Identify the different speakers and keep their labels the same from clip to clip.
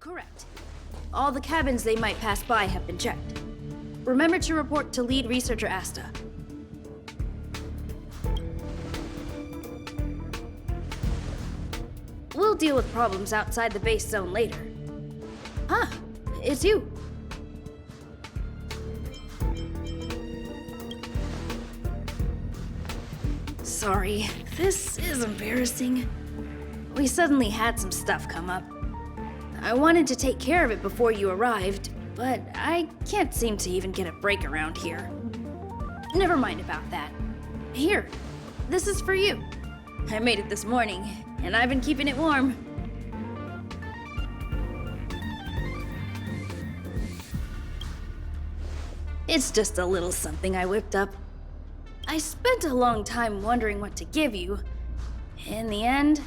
Speaker 1: Correct. All the cabins they might pass by have been checked. Remember to report to lead researcher Asta. We'll deal with problems outside the base zone later. Ah, it's you. Sorry, this is embarrassing. We suddenly had some stuff come up. I wanted to take care of it before you arrived, but I can't seem to even get a break around here. Never mind about that. Here, this is for you. I made it this morning, and I've been keeping it warm. It's just a little something I whipped up. I spent a long time wondering what to give you. In the end,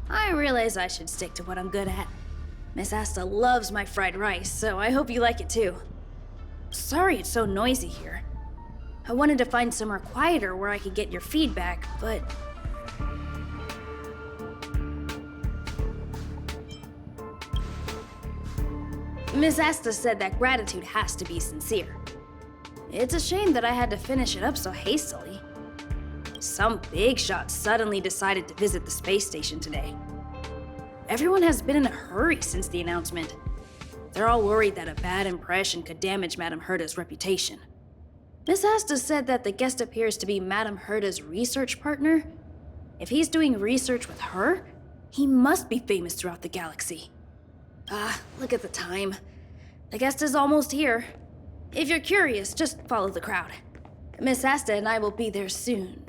Speaker 1: I realized I should stick to what I'm good at. Miss Asta loves my fried rice, so I hope you like it too. Sorry it's so noisy here. I wanted to find somewhere quieter where I could get your feedback, but... Miss Asta said that gratitude has to be sincere. It's a shame that I had to finish it up so hastily. Some big shot suddenly decided to visit the space station today. Everyone has been in a hurry since the announcement. They're all worried that a bad impression could damage Madame Herta's reputation. Miss Asta said that the guest appears to be Madame Herta's research partner. If he's doing research with her, he must be famous throughout the galaxy. Look at the time. The guest is almost here. If you're curious, just follow the crowd. Miss Asta and I will be there soon.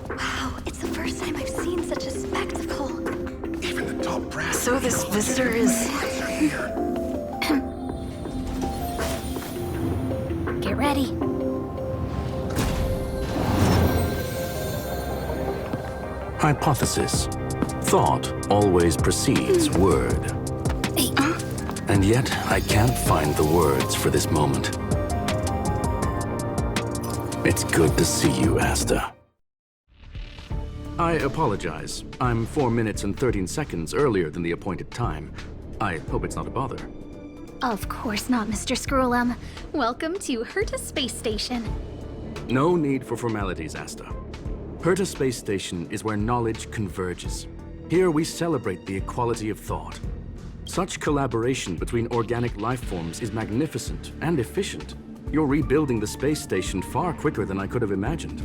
Speaker 2: Wow, it's the first time I've seen such a spectacle.
Speaker 3: Even the top brass.
Speaker 2: So this visitor is... Get ready.
Speaker 4: Hypothesis. Thought always precedes word. And yet, I can't find the words for this moment. It's good to see you, Asta. I apologize. I'm 4 minutes and 13 seconds earlier than the appointed time. I hope it's not a bother.
Speaker 2: Of course not, Mr. Scrollum. Welcome to Herta Space Station.
Speaker 4: No need for formalities, Asta. Herta Space Station is where knowledge converges. Here we celebrate the equality of thought. Such collaboration between organic life forms is magnificent and efficient. You're rebuilding the space station far quicker than I could have imagined.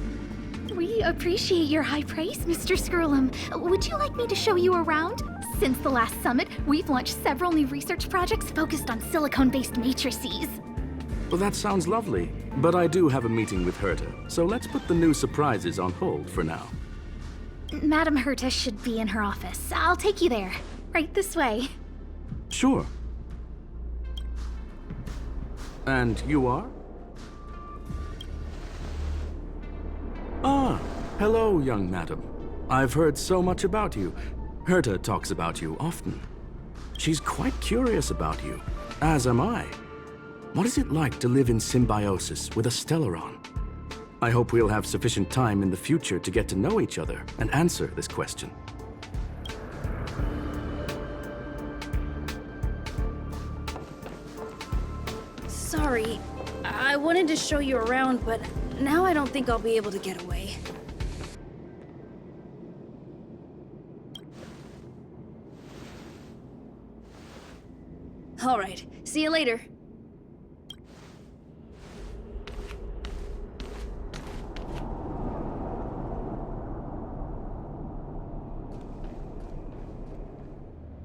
Speaker 2: We appreciate your high praise, Mr. Scrollum. Would you like me to show you around? Since the last summit, we've launched several new research projects focused on silicone-based matrices.
Speaker 4: Well, that sounds lovely, but I do have a meeting with Herta, so let's put the new surprises on hold for now.
Speaker 2: Madame Herta should be in her office. I'll take you there. Right this way.
Speaker 4: Sure. And you are? Ah, hello, young madam. I've heard so much about you. Herta talks about you often. She's quite curious about you, as am I. What is it like to live in symbiosis with a Stellaron? I hope we'll have sufficient time in the future to get to know each other and answer this question.
Speaker 1: Sorry, I wanted to show you around, but now I don't think I'll be able to get away. All right, see you later.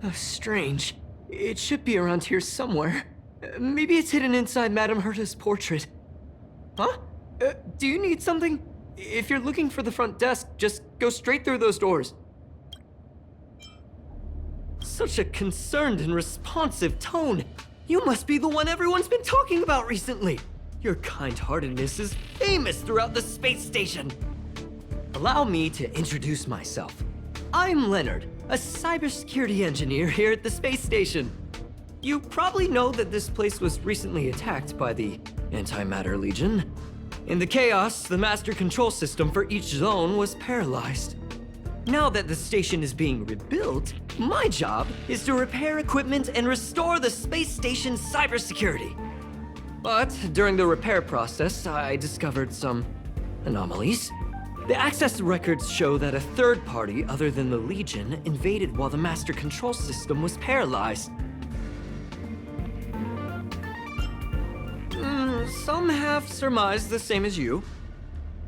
Speaker 5: Oh, strange. It should be around here somewhere. Maybe it's hidden inside Madame Herta's portrait. Huh? Do you need something? If you're looking for the front desk, just go straight through those doors. Such a concerned and responsive tone. You must be the one everyone's been talking about recently. Your kind-heartedness is famous throughout the space station. Allow me to introduce myself. I'm Leonard, a cybersecurity engineer here at the space station. You probably know that this place was recently attacked by the Antimatter Legion. In the chaos, the master control system for each zone was paralyzed. Now that the station is being rebuilt, my job is to repair equipment and restore the space station's cybersecurity. But during the repair process, I discovered some anomalies. The access records show that a third party other than the Legion invaded while the master control system was paralyzed. Some have surmised the same as you.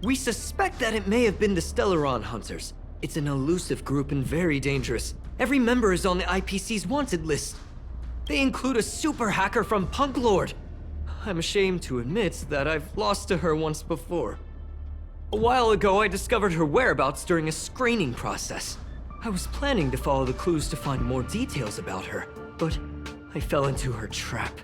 Speaker 5: We suspect that it may have been the Stellaron Hunters. It's an elusive group and very dangerous. Every member is on the IPC's wanted list. They include a super hacker from Punklorde. I'm ashamed to admit that I've lost to her once before. A while ago, I discovered her whereabouts during a screening process. I was planning to follow the clues to find more details about her, but I fell into her trap.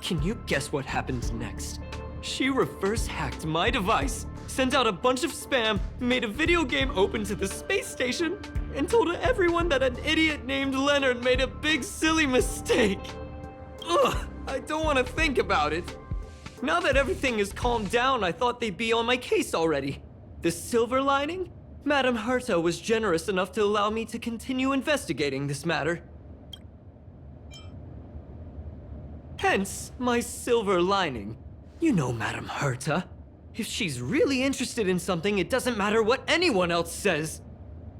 Speaker 5: Can you guess what happened next? She reverse hacked my device, sent out a bunch of spam, made a video game open to the space station, and told everyone that an idiot named Leonard made a big silly mistake. Ugh, I don't want to think about it. Now that everything is calmed down, I thought they'd be on my case already. The silver lining? Madame Herta was generous enough to allow me to continue investigating this matter. Hence, my silver lining. You know Madame Herta. If she's really interested in something, it doesn't matter what anyone else says.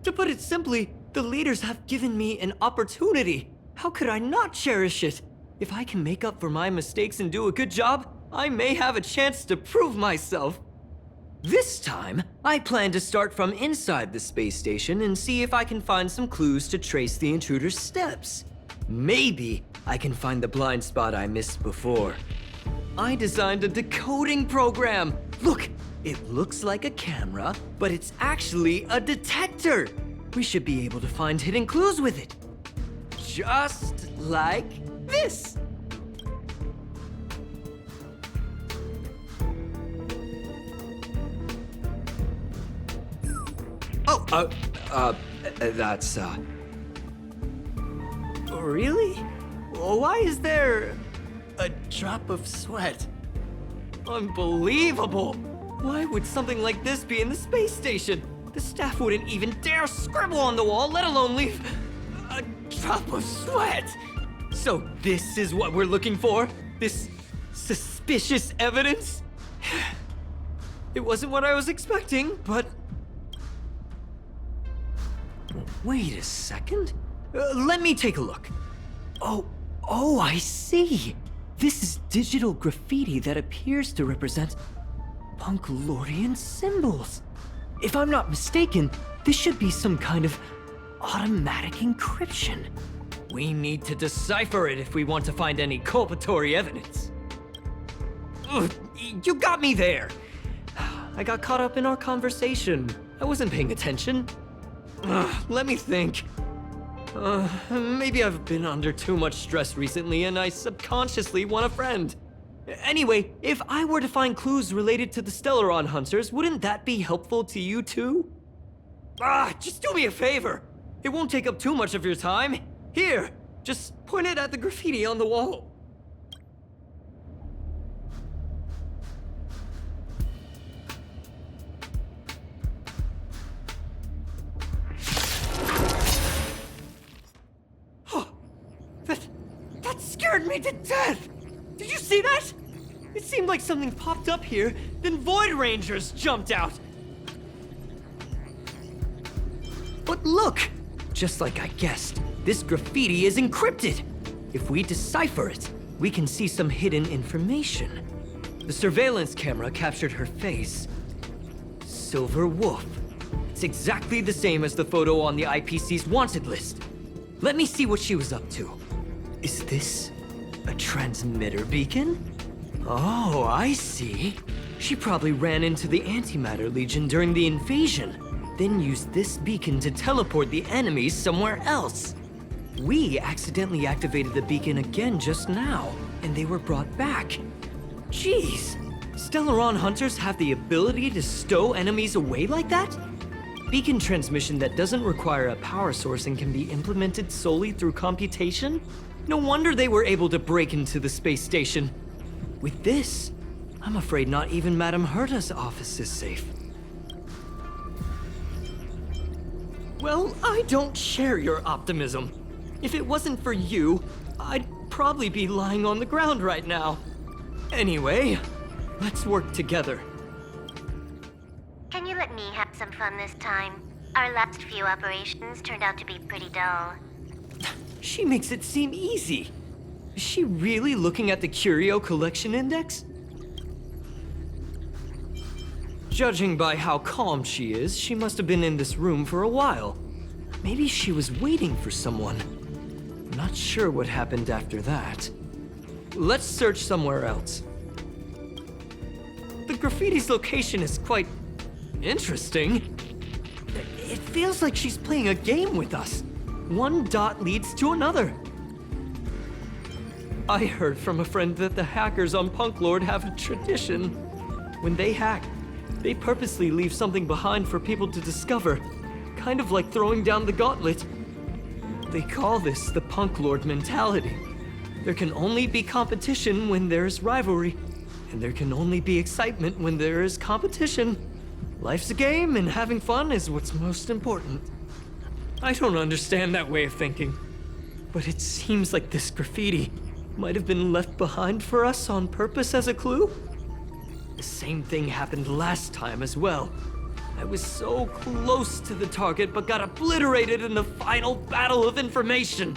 Speaker 5: To put it simply, the leaders have given me an opportunity. How could I not cherish it? If I can make up for my mistakes and do a good job, I may have a chance to prove myself. This time, I plan to start from inside the space station and see if I can find some clues to trace the intruder's steps. Maybe I can find the blind spot I missed before. I designed a decoding program. Look, it looks like a camera, but it's actually a detector. We should be able to find hidden clues with it. Just like this. That's, Really? Why is there a drop of sweat? Unbelievable! Why would something like this be in the space station? The staff wouldn't even dare scribble on the wall, let alone leave a drop of sweat! So this is what we're looking for? This suspicious evidence? It wasn't what I was expecting, but... Wait a second. Let me take a look. Oh, I see. This is digital graffiti that appears to represent Punklordian symbols. If I'm not mistaken, this should be some kind of automatic encryption. We need to decipher it if we want to find any culpatory evidence. Ugh, you got me there. I got caught up in our conversation. I wasn't paying attention. Let me think. Maybe I've been under too much stress recently and I subconsciously want a friend. Anyway, if I were to find clues related to the Stellaron Hunters, wouldn't that be helpful to you too? Just do me a favor. It won't take up too much of your time. Here, just point it at the graffiti on the wall. That scared me to death! Did you see that? It seemed like something popped up here, then Void Rangers jumped out. But look! Just like I guessed, this graffiti is encrypted. If we decipher it, we can see some hidden information. The surveillance camera captured her face. Silver Wolf. It's exactly the same as the photo on the IPC's wanted list. Let me see what she was up to. Is this a transmitter beacon? Oh, I see. She probably ran into the Antimatter Legion during the invasion, then used this beacon to teleport the enemies somewhere else. We accidentally activated the beacon again just now, and they were brought back. Jeez, Stellaron Hunters have the ability to stow enemies away like that? Beacon transmission that doesn't require a power source and can be implemented solely through computation? No wonder they were able to break into the space station. With this, I'm afraid not even Madame Herta's office is safe. Well, I don't share your optimism. If it wasn't for you, I'd probably be lying on the ground right now. Anyway, let's work together.
Speaker 6: Can you let me have some fun this time? Our last few operations turned out to be pretty dull.
Speaker 5: She makes it seem easy. Is she really looking at the Curio Collection Index? Judging by how calm she is, she must have been in this room for a while. Maybe she was waiting for someone. I'm not sure what happened after that. Let's search somewhere else. The graffiti's location is quite interesting. It feels like she's playing a game with us. One dot leads to another. I heard from a friend that the hackers on Punklorde have a tradition. When they hack, they purposely leave something behind for people to discover, kind of like throwing down the gauntlet. They call this the Punklorde mentality. There can only be competition when there's rivalry, and there can only be excitement when there is competition. Life's a game, and having fun is what's most important. I don't understand that way of thinking, but it seems like this graffiti might have been left behind for us on purpose as a clue. The same thing happened last time as well. I was so close to the target, but got obliterated in the final battle of information.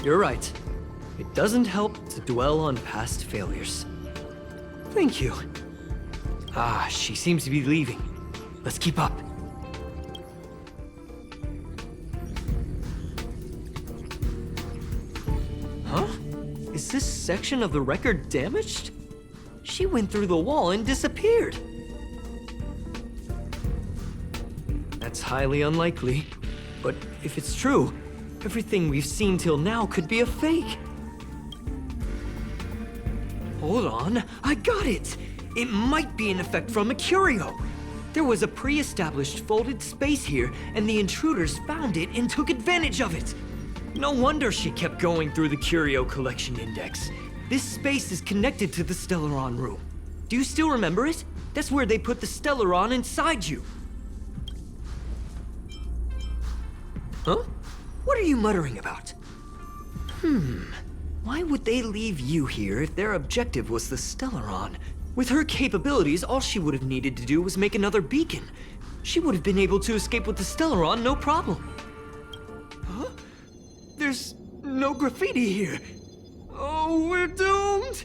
Speaker 5: You're right. It doesn't help to dwell on past failures. Thank you. Ah, she seems to be leaving. Let's keep up. Huh? Is this section of the record damaged? She went through the wall and disappeared. That's highly unlikely. But if it's true, everything we've seen till now could be a fake. Hold on, I got it! It might be an effect from a curio. There was a pre-established folded space here, and the intruders found it and took advantage of it. No wonder she kept going through the Curio Collection Index. This space is connected to the Stellaron room. Do you still remember it? That's where they put the Stellaron inside you. Huh? What are you muttering about? Why would they leave you here if their objective was the Stellaron? With her capabilities, all she would have needed to do was make another beacon. She would have been able to escape with the Stellaron, no problem. Huh? There's no graffiti here. Oh, we're doomed!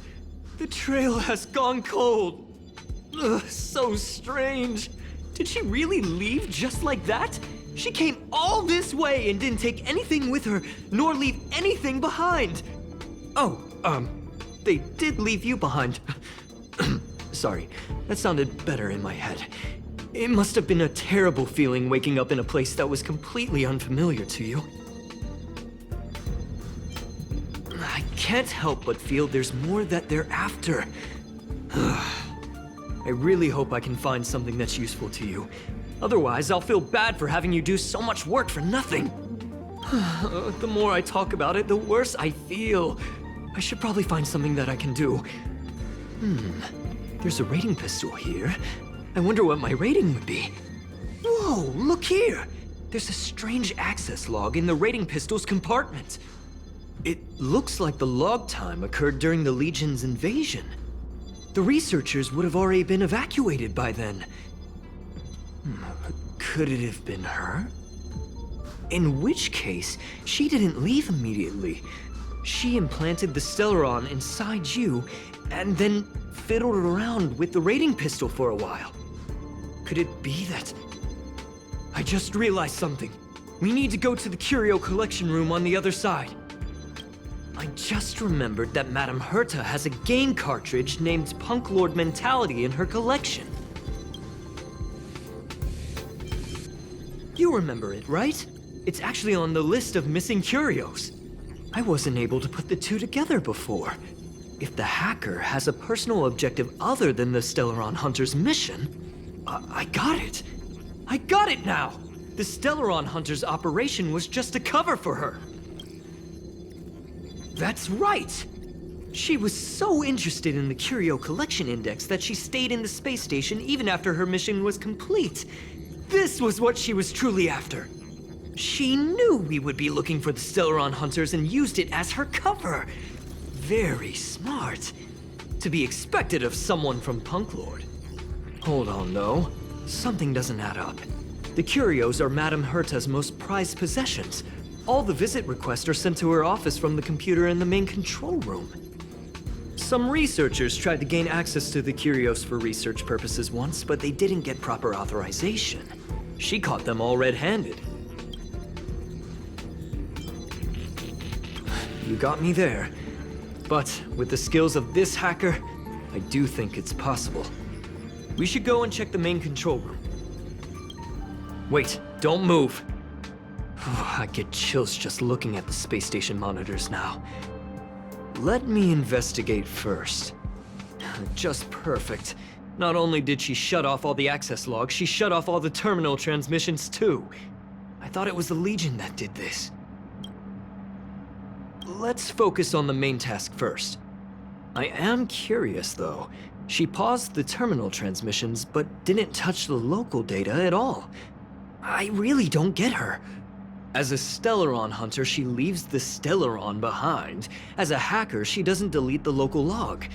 Speaker 5: The trail has gone cold. Ugh, so strange. Did she really leave just like that? She came all this way and didn't take anything with her, nor leave anything behind. Oh, they did leave you behind. Sorry, that sounded better in my head. It must have been a terrible feeling waking up in a place that was completely unfamiliar to you. I can't help but feel there's more that they're after. I really hope I can find something that's useful to you. Otherwise, I'll feel bad for having you do so much work for nothing. The more I talk about it, the worse I feel. I should probably find something that I can do. There's a rating pistol here. I wonder what my rating would be. Whoa, look here! There's a strange access log in the rating pistol's compartment. It looks like the log time occurred during the Legion's invasion. The researchers would have already been evacuated by then. Could it have been her? In which case, she didn't leave immediately. She implanted the Stellaron inside you, and then fiddled around with the rating pistol for a while. Could it be that... I just realized something. We need to go to the Curio Collection Room on the other side. I just remembered that Madame Herta has a game cartridge named Punklorde Mentality in her collection. You remember it, right? It's actually on the list of missing curios. I wasn't able to put the two together before. If the hacker has a personal objective other than the Stellaron Hunter's mission, I got it. I got it now! The Stellaron Hunter's operation was just a cover for her. That's right! She was so interested in the Curio Collection Index that she stayed in the space station even after her mission was complete. This was what she was truly after. She knew we would be looking for the Stellaron Hunters and used it as her cover. Very smart. To be expected of someone from Punklorde. Hold on, though. Something doesn't add up. The Curios are Madame Herta's most prized possessions. All the visit requests are sent to her office from the computer in the main control room. Some researchers tried to gain access to the Curios for research purposes once, but they didn't get proper authorization. She caught them all red-handed. You got me there. But with the skills of this hacker, I do think it's possible. We should go and check the main control room. Wait, don't move. I get chills just looking at the space station monitors now. Let me investigate first. Just perfect. Not only did she shut off all the access logs, she shut off all the terminal transmissions too. I thought it was the Legion that did this. Let's focus on the main task first. I am curious though. She paused the terminal transmissions, but didn't touch the local data at all. I really don't get her. As a Stellaron hunter, she leaves the Stellaron behind. As a hacker, she doesn't delete the local log.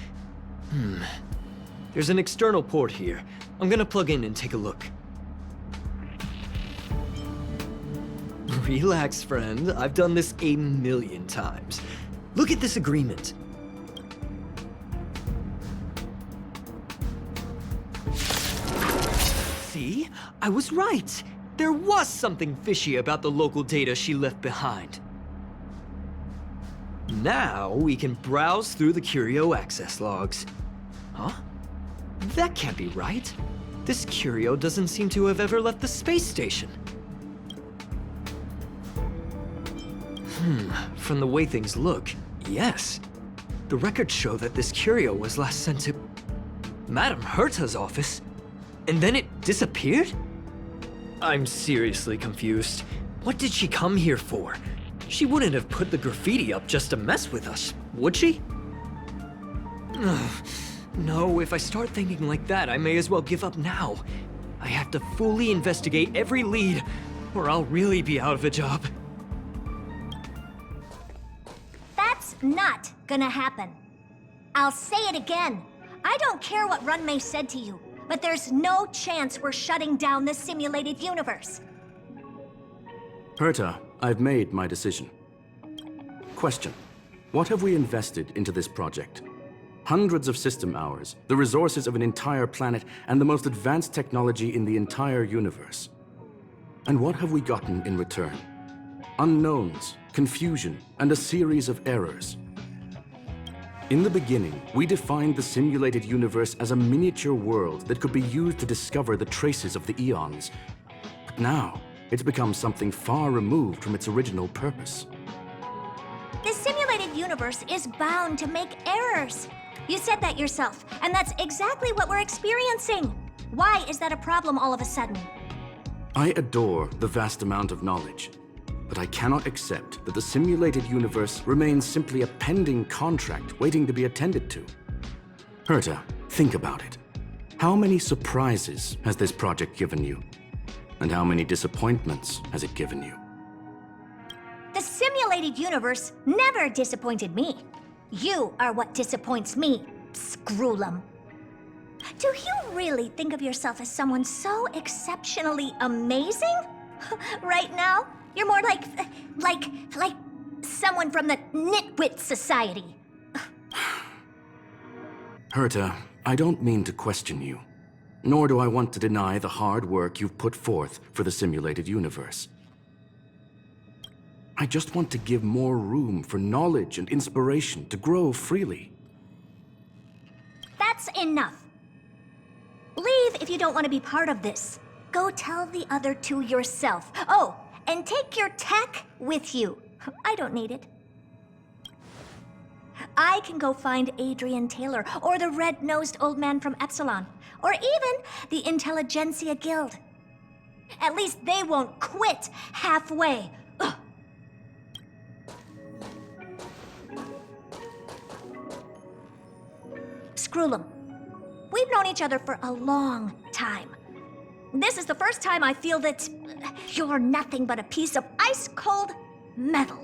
Speaker 5: There's an external port here. I'm gonna plug in and take a look. Relax, friend. I've done this a million times. Look at this agreement. See? I was right. There was something fishy about the local data she left behind. Now we can browse through the Curio access logs. Huh? That can't be right. This Curio doesn't seem to have ever left the space station. From the way things look, yes. The records show that this Curio was last sent to Madame Herta's office, and then it disappeared? I'm seriously confused. What did she come here for? She wouldn't have put the graffiti up just to mess with us, would she? No, if I start thinking like that, I may as well give up now. I have to fully investigate every lead, or I'll really be out of a job.
Speaker 7: That's not gonna happen. I'll say it again. I don't care what Runmei said to you, but there's no chance we're shutting down the simulated universe.
Speaker 4: Herta, I've made my decision. Question: what have we invested into this project? Hundreds of system hours, the resources of an entire planet, and the most advanced technology in the entire universe. And what have we gotten in return? Unknowns, confusion, and a series of errors. In the beginning, we defined the simulated universe as a miniature world that could be used to discover the traces of the eons. But now, it's become something far removed from its original purpose.
Speaker 7: The simulated universe is bound to make errors. You said that yourself, and that's exactly what we're experiencing. Why is that a problem all of a sudden?
Speaker 4: I adore the vast amount of knowledge, but I cannot accept that the simulated universe remains simply a pending contract waiting to be attended to. Herta, think about it. How many surprises has this project given you? And how many disappointments has it given you?
Speaker 7: The simulated universe never disappointed me. You are what disappoints me, Scroolum. Do you really think of yourself as someone so exceptionally amazing? Right now, you're more like someone from the Nitwit Society.
Speaker 4: Herta, I don't mean to question you, nor do I want to deny the hard work you've put forth for the simulated universe. I just want to give more room for knowledge and inspiration to grow freely.
Speaker 7: That's enough. Leave if you don't want to be part of this. Go tell the other two yourself. Oh, and take your tech with you. I don't need it. I can go find Adrian Taylor, or the red-nosed old man from Epsilon, or even the Intelligentsia Guild. At least they won't quit halfway. Ugh. Screwlum. We've known each other for a long time. This is the first time I feel that you're nothing but a piece of ice-cold metal.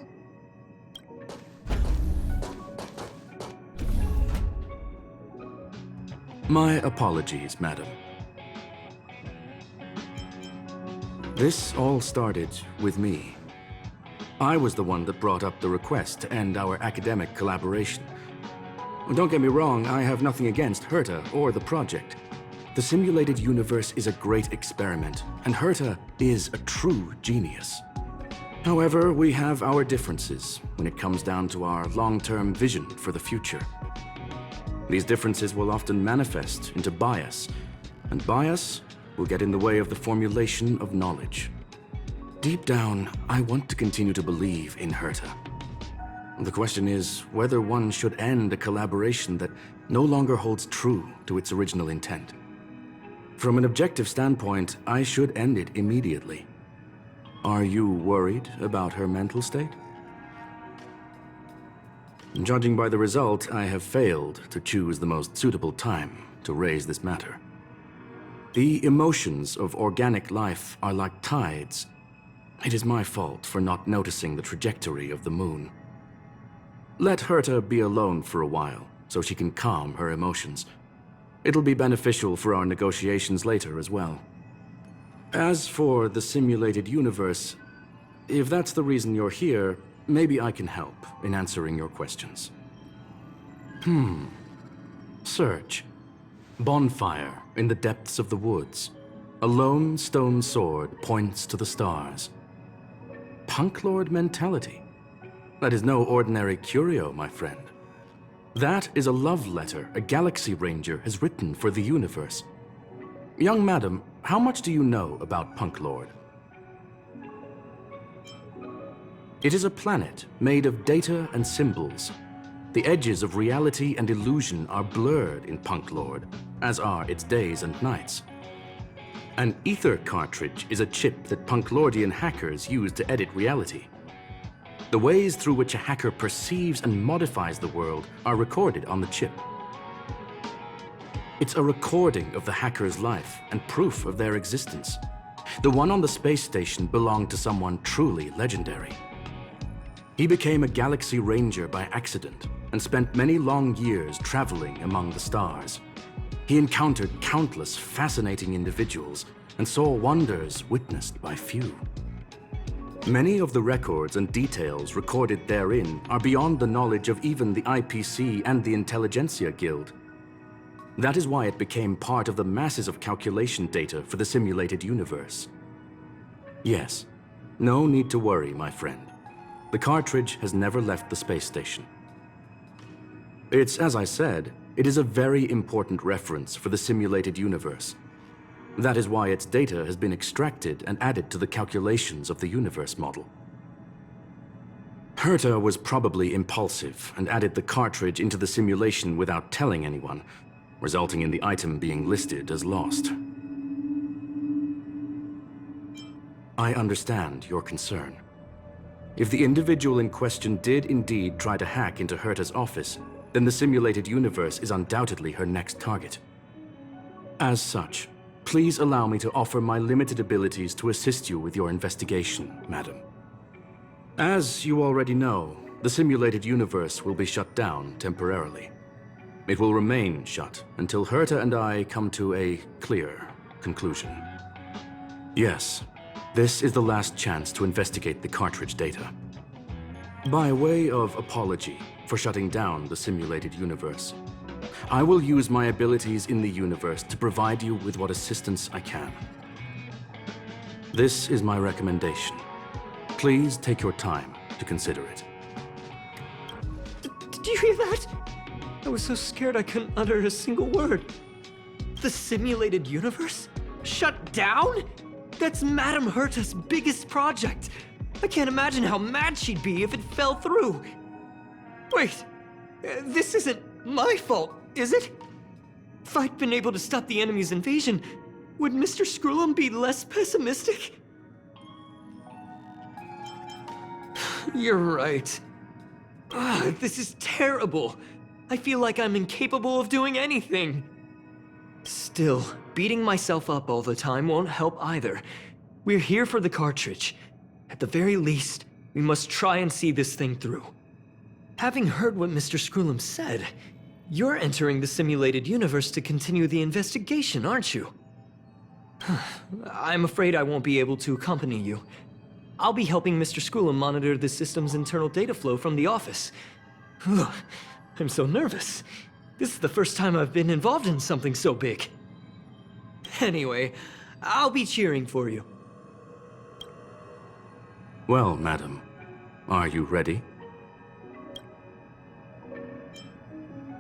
Speaker 4: My apologies, madam. This all started with me. I was the one that brought up the request to end our academic collaboration. Don't get me wrong, I have nothing against Herta or the project. The simulated universe is a great experiment, and Herta is a true genius. However, we have our differences when it comes down to our long-term vision for the future. These differences will often manifest into bias, and bias will get in the way of the formulation of knowledge. Deep down, I want to continue to believe in Herta. The question is whether one should end a collaboration that no longer holds true to its original intent. From an objective standpoint, I should end it immediately. Are you worried about her mental state? Judging by the result, I have failed to choose the most suitable time to raise this matter. The emotions of organic life are like tides. It is my fault for not noticing the trajectory of the moon. Let Herta be alone for a while, so she can calm her emotions. It'll be beneficial for our negotiations later as well. As for the simulated universe, if that's the reason you're here, maybe I can help in answering your questions. Search. Bonfire in the depths of the woods. A lone stone sword points to the stars. Punklorde mentality. That is no ordinary curio, my friend. That is a love letter a Galaxy Ranger has written for the universe. Young madam, how much do you know about Punklorde? It is a planet made of data and symbols. The edges of reality and illusion are blurred in Punklorde, as are its days and nights. An ether cartridge is a chip that Punklordian hackers use to edit reality. The ways through which a hacker perceives and modifies the world are recorded on the chip. It's a recording of the hacker's life and proof of their existence. The one on the space station belonged to someone truly legendary. He became a Galaxy Ranger by accident and spent many long years traveling among the stars. He encountered countless fascinating individuals and saw wonders witnessed by few. Many of the records and details recorded therein are beyond the knowledge of even the IPC and the Intelligentsia Guild. That is why it became part of the masses of calculation data for the simulated universe. Yes, no need to worry, my friend. The cartridge has never left the space station. It's, as I said, it is a very important reference for the simulated universe. That is why its data has been extracted and added to the calculations of the universe model. Herta was probably impulsive and added the cartridge into the simulation without telling anyone, resulting in the item being listed as lost. I understand your concern. If the individual in question did indeed try to hack into Herta's office, then the simulated universe is undoubtedly her next target. As such, please allow me to offer my limited abilities to assist you with your investigation, madam. As you already know, the simulated universe will be shut down temporarily. It will remain shut until Herta and I come to a clear conclusion. Yes, this is the last chance to investigate the cartridge data. By way of apology for shutting down the simulated universe, I will use my abilities in the universe to provide you with what assistance I can. This is my recommendation. Please take your time to consider it.
Speaker 5: Did you hear that? I was so scared I couldn't utter a single word. The simulated universe? Shut down? That's Madame Herta's biggest project. I can't imagine how mad she'd be if it fell through. Wait, this isn't my fault, is it? If I'd been able to stop the enemy's invasion, would Mr. Screwlum be less pessimistic? You're right. This is terrible. I feel like I'm incapable of doing anything. Still, beating myself up all the time won't help either. We're here for the cartridge. At the very least, we must try and see this thing through. Having heard what Mr. Scroolum said, you're entering the simulated universe to continue the investigation, aren't you? I'm afraid I won't be able to accompany you. I'll be helping Mr. Scroolum monitor the system's internal data flow from the office. I'm so nervous. This is the first time I've been involved in something so big. Anyway, I'll be cheering for you.
Speaker 4: Well, madam, are you ready?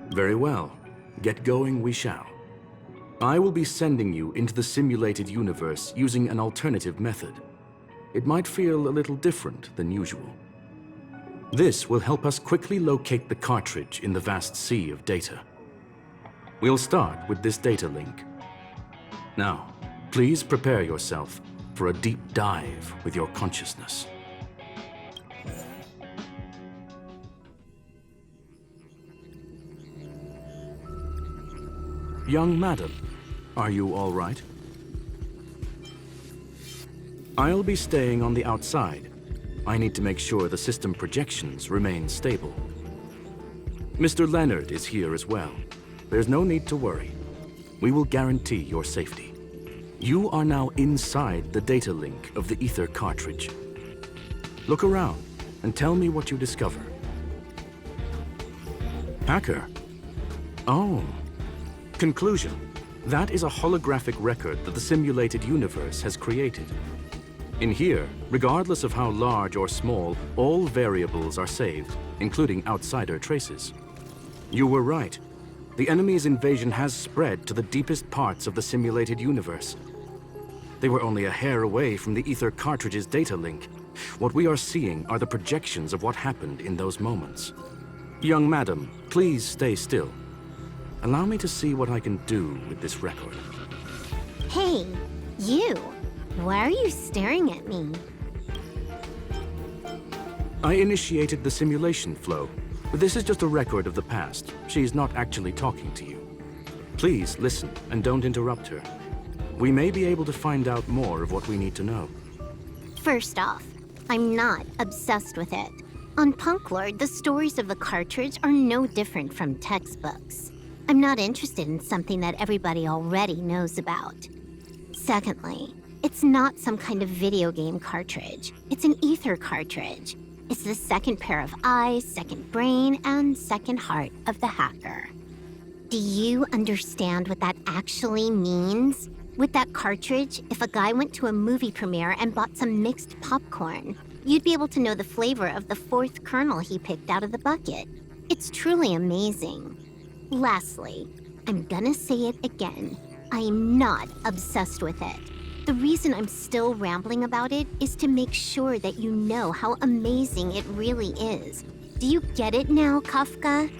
Speaker 4: Very well. Get going we shall. I will be sending you into the simulated universe using an alternative method. It might feel a little different than usual. This will help us quickly locate the cartridge in the vast sea of data. We'll start with this data link. Now, please prepare yourself for a deep dive with your consciousness. Young madam, are you all right? I'll be staying on the outside. I need to make sure the system projections remain stable. Mr. Leonard is here as well. There's no need to worry. We will guarantee your safety. You are now inside the data link of the ether cartridge. Look around and tell me what you discover. Hacker? Oh. Conclusion. That is a holographic record that the simulated universe has created. In here, regardless of how large or small, all variables are saved, including outsider traces. You were right. The enemy's invasion has spread to the deepest parts of the simulated universe. They were only a hair away from the ether cartridge's data link. What we are seeing are the projections of what happened in those moments. Young madam, please stay still. Allow me to see what I can do with this record.
Speaker 6: Hey, you. Why are you staring at me?
Speaker 4: I initiated the simulation flow. This is just a record of the past. She's not actually talking to you. Please listen and don't interrupt her. We may be able to find out more of what we need to know.
Speaker 6: First off, I'm not obsessed with it. On Punklorde, the stories of the cartridge are no different from textbooks. I'm not interested in something that everybody already knows about. Secondly, it's not some kind of video game cartridge. It's an ether cartridge. It's the second pair of eyes, second brain, and second heart of the hacker. Do you understand what that actually means? With that cartridge, if a guy went to a movie premiere and bought some mixed popcorn, you'd be able to know the flavor of the fourth kernel he picked out of the bucket. It's truly amazing. Lastly, I'm gonna say it again. I am not obsessed with it. The reason I'm still rambling about it is to make sure that you know how amazing it really is. Do you get it now, Kafka?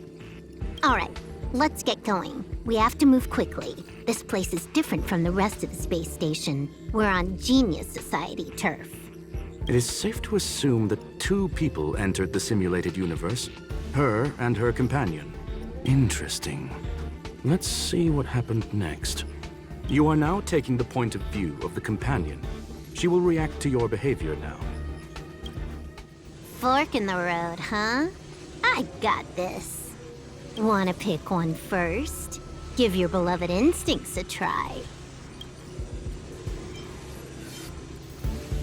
Speaker 6: All right, let's get going. We have to move quickly. This place is different from the rest of the space station. We're on Genius Society turf.
Speaker 4: It is safe to assume that two people entered the simulated universe, her and her companion. Interesting. Let's see what happened next. You are now taking the point of view of the companion. She will react to your behavior now.
Speaker 6: Fork in the road, huh? I got this. Wanna pick one first? Give your beloved instincts a try.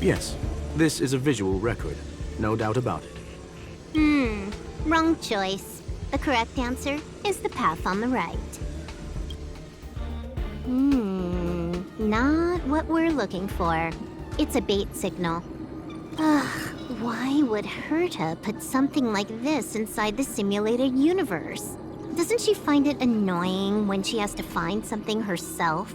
Speaker 4: Yes, this is a visual record. No doubt about it.
Speaker 6: Wrong choice. The correct answer is the path on the right. Not what we're looking for. It's a bait signal. Ugh, why would Herta put something like this inside the simulated universe? Doesn't she find it annoying when she has to find something herself?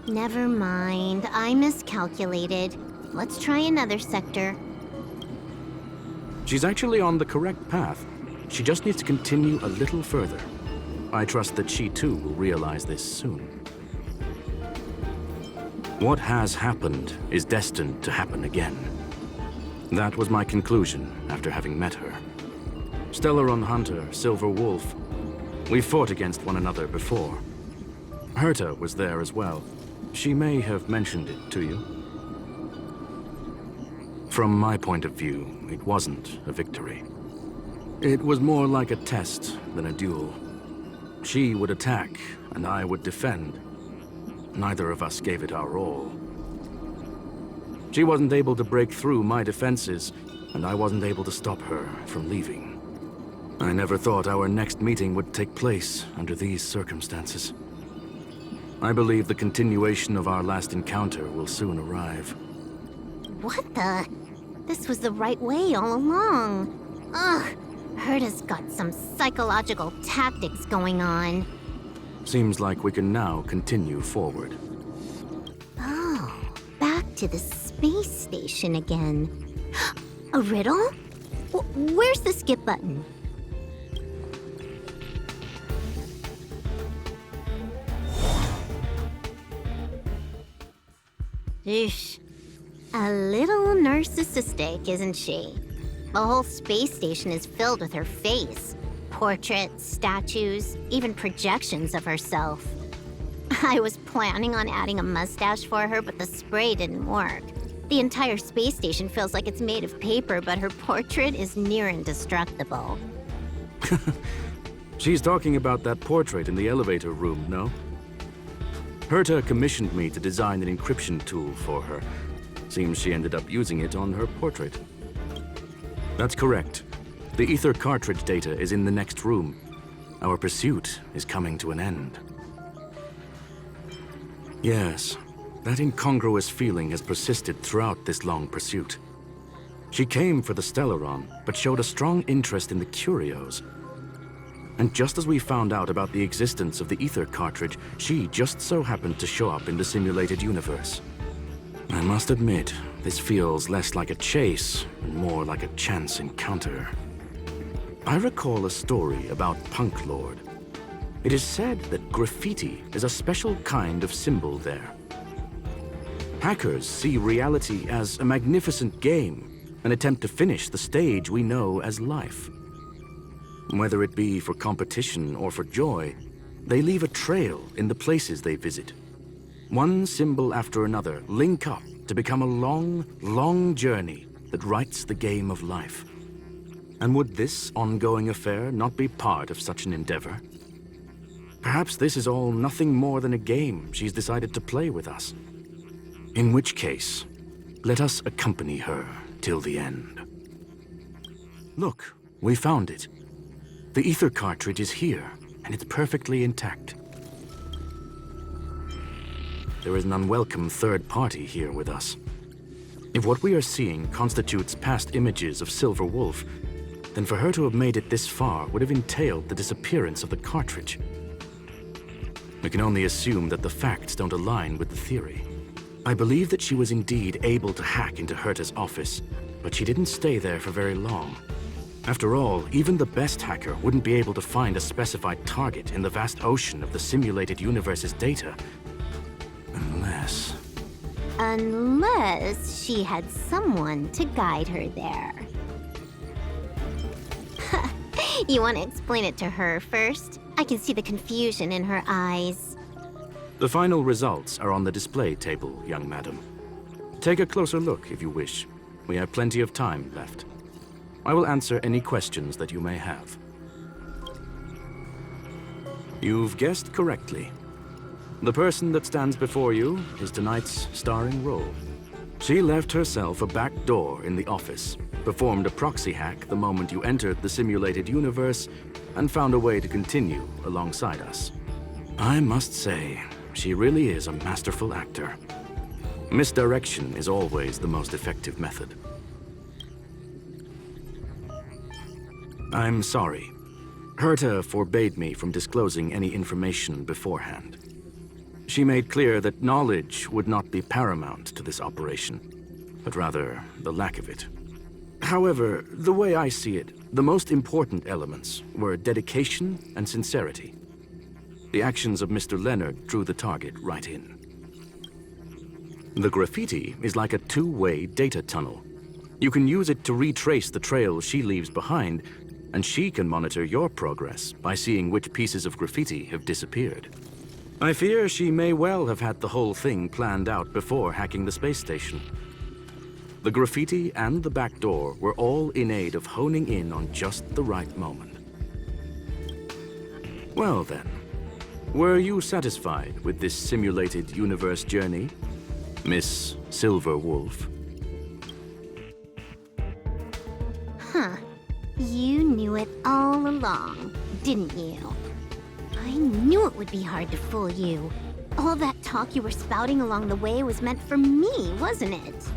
Speaker 6: Never mind, I miscalculated. Let's try another sector.
Speaker 4: She's actually on the correct path. She just needs to continue a little further. I trust that she too will realize this soon. What has happened is destined to happen again. That was my conclusion after having met her. Stellaron Hunter, Silver Wolf. We fought against one another before. Herta was there as well. She may have mentioned it to you. From my point of view, it wasn't a victory. It was more like a test than a duel. She would attack, and I would defend. Neither of us gave it our all. She wasn't able to break through my defenses, and I wasn't able to stop her from leaving. I never thought our next meeting would take place under these circumstances. I believe the continuation of our last encounter will soon arrive.
Speaker 6: What the? This was the right way all along. Ugh, Herta's got some psychological tactics going on.
Speaker 4: Seems like we can now continue forward.
Speaker 6: Oh, back to the space station again. A riddle? Where's the skip button? Eesh. A little narcissistic, isn't she? The whole space station is filled with her face. Portraits, statues, even projections of herself. I was planning on adding a mustache for her, but the spray didn't work. The entire space station feels like it's made of paper, but her portrait is near indestructible.
Speaker 4: She's talking about that portrait in the elevator room, no? Herta commissioned me to design an encryption tool for her. Seems she ended up using it on her portrait. That's correct. The ether cartridge data is in the next room. Our pursuit is coming to an end. Yes, that incongruous feeling has persisted throughout this long pursuit. She came for the Stellaron, but showed a strong interest in the curios. And just as we found out about the existence of the ether cartridge, she just so happened to show up in the simulated universe. I must admit, this feels less like a chase and more like a chance encounter. I recall a story about Punklorde. It is said that graffiti is a special kind of symbol there. Hackers see reality as a magnificent game, an attempt to finish the stage we know as life. Whether it be for competition or for joy, they leave a trail in the places they visit. One symbol after another link up to become a long, long journey that writes the game of life. And would this ongoing affair not be part of such an endeavor? Perhaps this is all nothing more than a game she's decided to play with us. In which case, let us accompany her till the end. Look, we found it. The ether cartridge is here, and it's perfectly intact. There is an unwelcome third party here with us. If what we are seeing constitutes past images of Silver Wolf, then for her to have made it this far would have entailed the disappearance of the cartridge. We can only assume that the facts don't align with the theory. I believe that she was indeed able to hack into Herta's office, but she didn't stay there for very long. After all, even the best hacker wouldn't be able to find a specified target in the vast ocean of the simulated universe's data.
Speaker 6: Unless she had someone to guide her there. You want to explain it to her first? I can see the confusion in her eyes.
Speaker 4: The final results are on the display table, young madam. Take a closer look if you wish. We have plenty of time left. I will answer any questions that you may have. You've guessed correctly. The person that stands before you is tonight's starring role. She left herself a back door in the office, performed a proxy hack the moment you entered the simulated universe, and found a way to continue alongside us. I must say, she really is a masterful actor. Misdirection is always the most effective method. I'm sorry. Herta forbade me from disclosing any information beforehand. She made clear that knowledge would not be paramount to this operation, but rather the lack of it. However, the way I see it, the most important elements were dedication and sincerity. The actions of Mr. Leonard drew the target right in. The graffiti is like a two-way data tunnel. You can use it to retrace the trail she leaves behind, and she can monitor your progress by seeing which pieces of graffiti have disappeared. I fear she may well have had the whole thing planned out before hacking the space station. The graffiti and the back door were all in aid of honing in on just the right moment. Well then, were you satisfied with this simulated universe journey, Miss Silver Wolf?
Speaker 6: Huh. You knew it all along, didn't you? I knew it would be hard to fool you. All that talk you were spouting along the way was meant for me, wasn't it?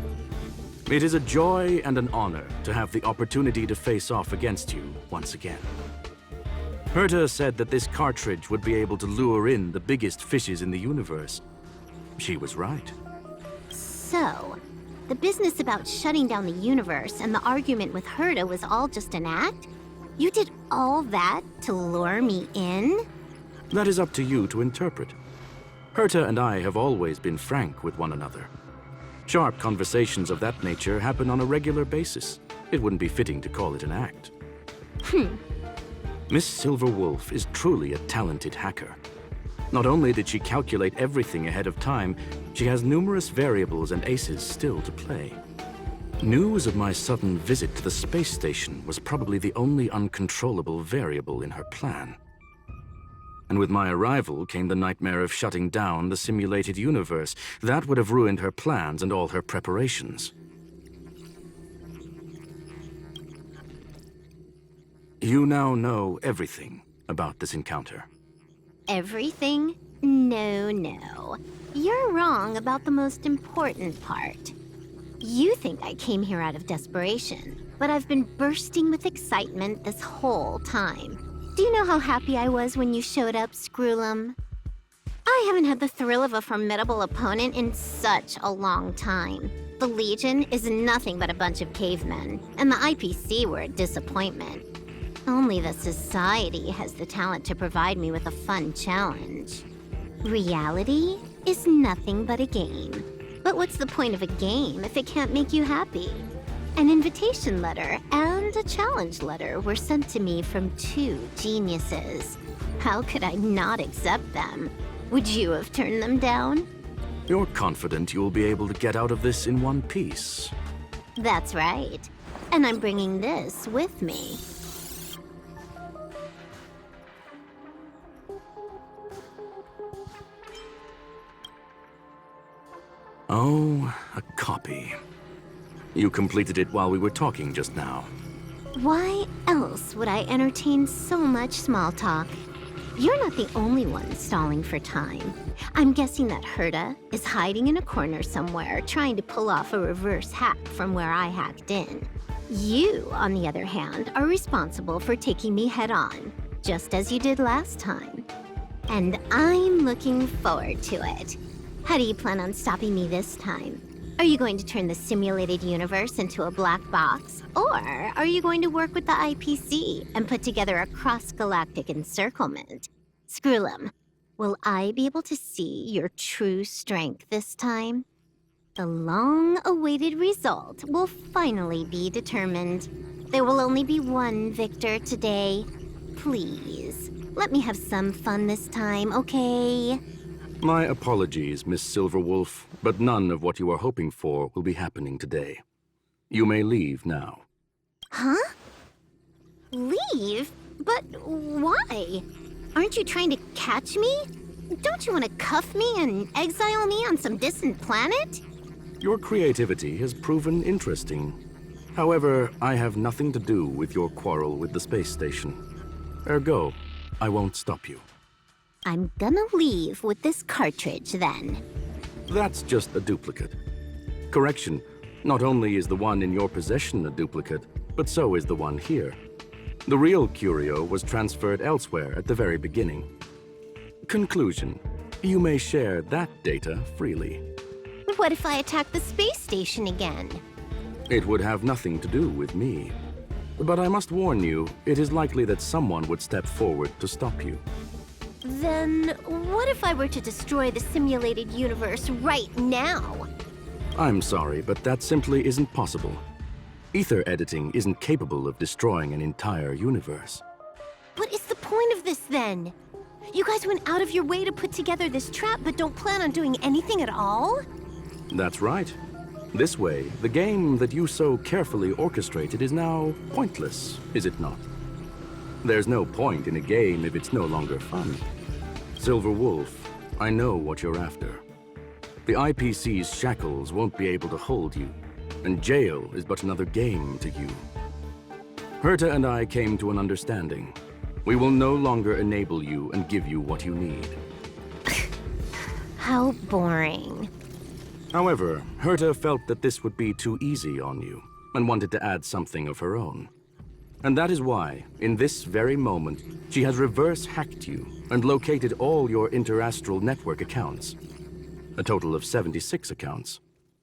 Speaker 4: It is a joy and an honor to have the opportunity to face off against you once again. Herta said that this cartridge would be able to lure in the biggest fishes in the universe. She was right.
Speaker 6: So, the business about shutting down the universe and the argument with Herta was all just an act? You did all that to lure me in?
Speaker 4: That is up to you to interpret. Herta and I have always been frank with one another. Sharp conversations of that nature happen on a regular basis. It wouldn't be fitting to call it an act. Miss Silver Wolf is truly a talented hacker. Not only did she calculate everything ahead of time, she has numerous variables and aces still to play. News of my sudden visit to the space station was probably the only uncontrollable variable in her plan. And with my arrival came the nightmare of shutting down the simulated universe. That would have ruined her plans and all her preparations. You now know everything about this encounter.
Speaker 6: Everything? No. You're wrong about the most important part. You think I came here out of desperation, but I've been bursting with excitement this whole time. Do you know how happy I was when you showed up, Scroolum? I haven't had the thrill of a formidable opponent in such a long time. The Legion is nothing but a bunch of cavemen, and the IPC were a disappointment. Only the Society has the talent to provide me with a fun challenge. Reality is nothing but a game. But what's the point of a game if it can't make you happy? An invitation letter and a challenge letter were sent to me from two geniuses. How could I not accept them? Would you have turned them down?
Speaker 4: You're confident you'll be able to get out of this in one piece.
Speaker 6: That's right. And I'm bringing this with me.
Speaker 4: Oh, a copy. You completed it while we were talking just now.
Speaker 6: Why else would I entertain so much small talk? You're not the only one stalling for time. I'm guessing that Herta is hiding in a corner somewhere trying to pull off a reverse hack from where I hacked in. You, on the other hand, are responsible for taking me head-on, just as you did last time. And I'm looking forward to it. How do you plan on stopping me this time? Are you going to turn the simulated universe into a black box? Or are you going to work with the IPC and put together a cross-galactic encirclement? Scroolum, will I be able to see your true strength this time? The long-awaited result will finally be determined. There will only be one victor today. Please, let me have some fun this time, okay?
Speaker 4: My apologies, Miss Silverwolf, but none of what you are hoping for will be happening today. You may leave now.
Speaker 6: Huh? Leave? But why? Aren't you trying to catch me? Don't you want to cuff me and exile me on some distant planet?
Speaker 4: Your creativity has proven interesting. However, I have nothing to do with your quarrel with the space station. Ergo, I won't stop you.
Speaker 6: I'm gonna leave with this cartridge, then.
Speaker 4: That's just a duplicate. Correction, not only is the one in your possession a duplicate, but so is the one here. The real curio was transferred elsewhere at the very beginning. Conclusion, you may share that data freely.
Speaker 6: What if I attack the space station again?
Speaker 4: It would have nothing to do with me. But I must warn you, it is likely that someone would step forward to stop you.
Speaker 6: Then what if I were to destroy the simulated universe right now?
Speaker 4: I'm sorry, but that simply isn't possible. Ether editing isn't capable of destroying an entire universe.
Speaker 6: What is the point of this then? You guys went out of your way to put together this trap but don't plan on doing anything at all?
Speaker 4: That's right. This way, the game that you so carefully orchestrated is now pointless, is it not? There's no point in a game if it's no longer fun. Silver Wolf, I know what you're after. The IPC's shackles won't be able to hold you, and jail is but another game to you. Herta and I came to an understanding. We will no longer enable you and give you what you need.
Speaker 6: How boring.
Speaker 4: However, Herta felt that this would be too easy on you, and wanted to add something of her own. And that is why, in this very moment, she has reverse-hacked you and located all your interastral network accounts. A total of 76 accounts.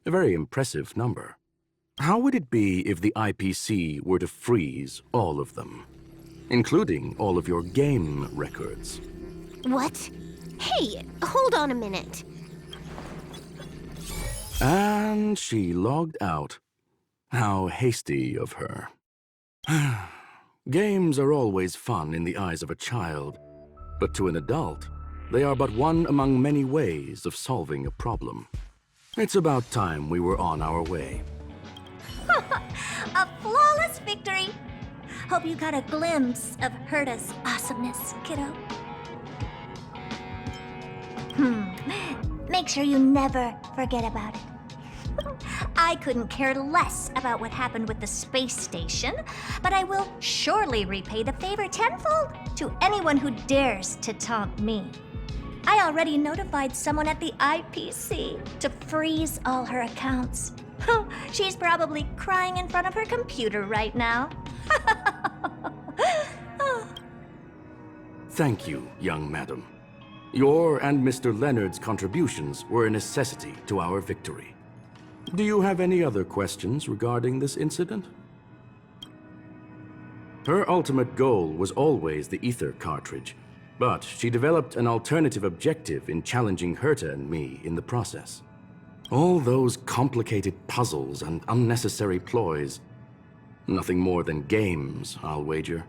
Speaker 4: A very impressive number. How would it be if the IPC were to freeze all of them? Including all of your game records.
Speaker 6: What? Hey, hold on a minute.
Speaker 4: And she logged out. How hasty of her. Games are always fun in the eyes of a child, but to an adult, they are but one among many ways of solving a problem. It's about time we were on our way.
Speaker 7: A flawless victory! Hope you got a glimpse of Herta's awesomeness, kiddo. Make sure you never forget about it. I couldn't care less about what happened with the space station, but I will surely repay the favor tenfold to anyone who dares to taunt me. I already notified someone at the IPC to freeze all her accounts. She's probably crying in front of her computer right now.
Speaker 4: Thank you, young madam. Your and Mr. Leonard's contributions were a necessity to our victory. Do you have any other questions regarding this incident? Her ultimate goal was always the ether cartridge, but she developed an alternative objective in challenging Herta and me in the process. All those complicated puzzles and unnecessary ploys. Nothing more than games, I'll wager.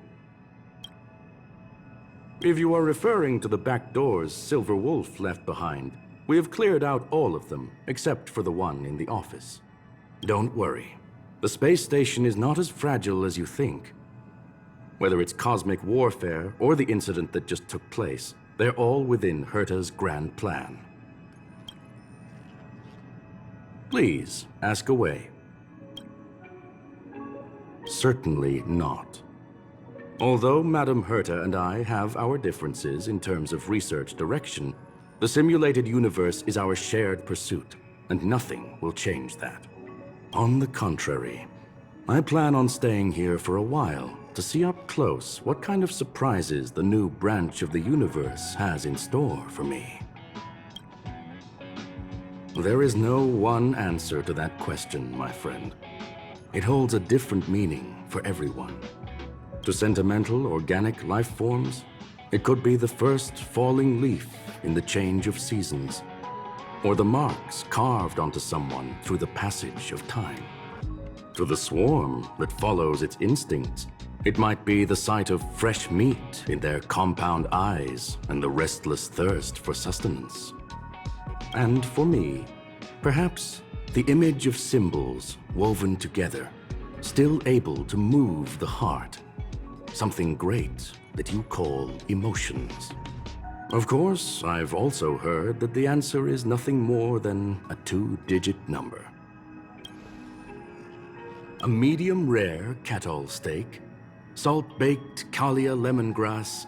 Speaker 4: If you are referring to the back doors Silver Wolf left behind, we have cleared out all of them, except for the one in the office. Don't worry. The space station is not as fragile as you think. Whether it's cosmic warfare or the incident that just took place, they're all within Herta's grand plan. Please, ask away. Certainly not. Although Madame Herta and I have our differences in terms of research direction, the simulated universe is our shared pursuit, and nothing will change that. On the contrary, I plan on staying here for a while to see up close what kind of surprises the new branch of the universe has in store for me. There is no one answer to that question, my friend. It holds a different meaning for everyone. To sentimental, organic life forms, it could be the first falling leaf in the change of seasons, or the marks carved onto someone through the passage of time. To the swarm that follows its instincts, it might be the sight of fresh meat in their compound eyes and the restless thirst for sustenance. And for me, perhaps the image of symbols woven together, still able to move the heart. Something great that you call emotions. Of course, I've also heard that the answer is nothing more than a 2-digit number. A medium rare Catol steak, salt-baked Kalia lemongrass,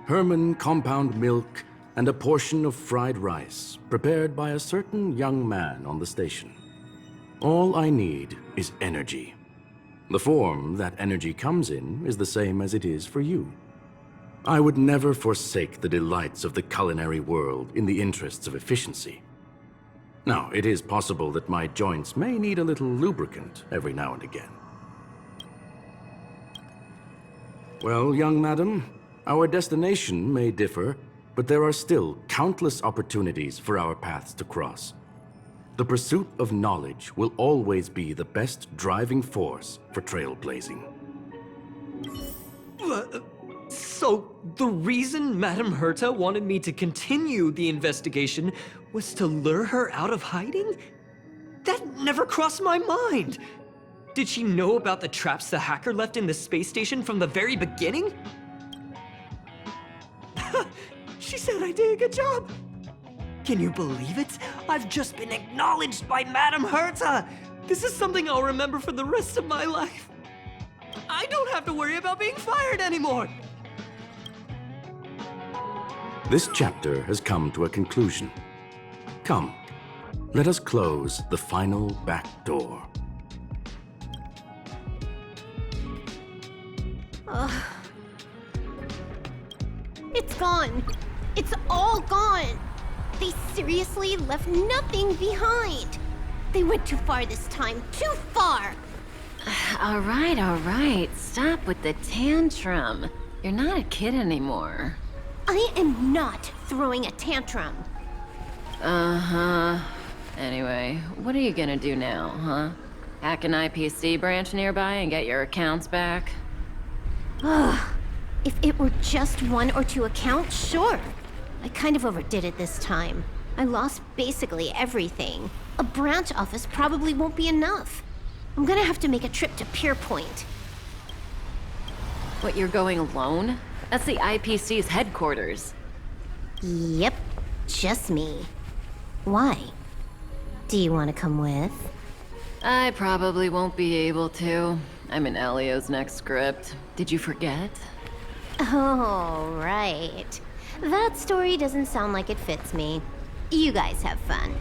Speaker 4: Herman compound milk, and a portion of fried rice prepared by a certain young man on the station. All I need is energy. The form that energy comes in is the same as it is for you. I would never forsake the delights of the culinary world in the interests of efficiency. Now, it is possible that my joints may need a little lubricant every now and again. Well, young madam, our destination may differ, but there are still countless opportunities for our paths to cross. The pursuit of knowledge will always be the best driving force for trailblazing.
Speaker 5: So, the reason Madame Herta wanted me to continue the investigation was to lure her out of hiding? That never crossed my mind! Did she know about the traps the hacker left in the space station from the very beginning? She said I did a good job! Can you believe it? I've just been acknowledged by Madame Herta! This is something I'll remember for the rest of my life. I don't have to worry about being fired anymore!
Speaker 4: This chapter has come to a conclusion. Come, let us close the final back door.
Speaker 6: It's gone. It's all gone. They seriously left nothing behind. They went too far this time. Too far.
Speaker 8: All right. Stop with the tantrum. You're not a kid anymore.
Speaker 6: I am not throwing a tantrum.
Speaker 8: Uh-huh. Anyway, what are you gonna do now, huh? Hack an IPC branch nearby and get your accounts back?
Speaker 6: If it were just 1 or 2 accounts, sure. I kind of overdid it this time. I lost basically everything. A branch office probably won't be enough. I'm gonna have to make a trip to Pierpoint.
Speaker 8: What, you're going alone? That's the IPC's headquarters.
Speaker 6: Yep, just me. Why? Do you want to come with?
Speaker 8: I probably won't be able to. I'm in Elio's next script. Did you forget?
Speaker 6: Oh, right. That story doesn't sound like it fits me. You guys have fun.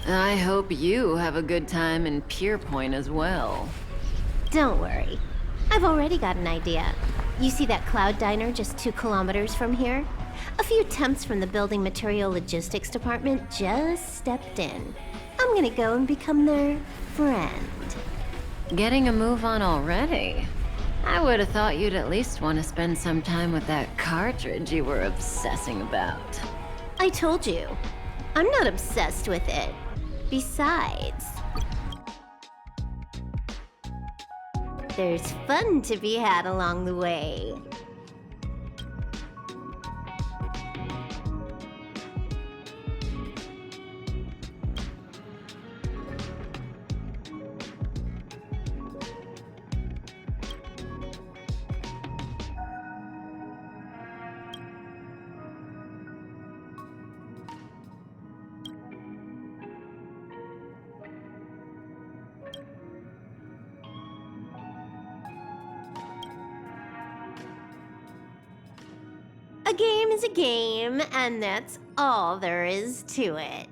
Speaker 8: I hope you have a good time in Pierpoint as well.
Speaker 6: Don't worry. I've already got an idea. You see that cloud diner just 2 kilometers from here? A few temps from the building material logistics department just stepped in. I'm gonna go and become their friend.
Speaker 8: Getting a move on already? I would have thought you'd at least want to spend some time with that cartridge you were obsessing about.
Speaker 6: I told you. I'm not obsessed with it. Besides, there's fun to be had along the way. A game is a game, and that's all there is to it.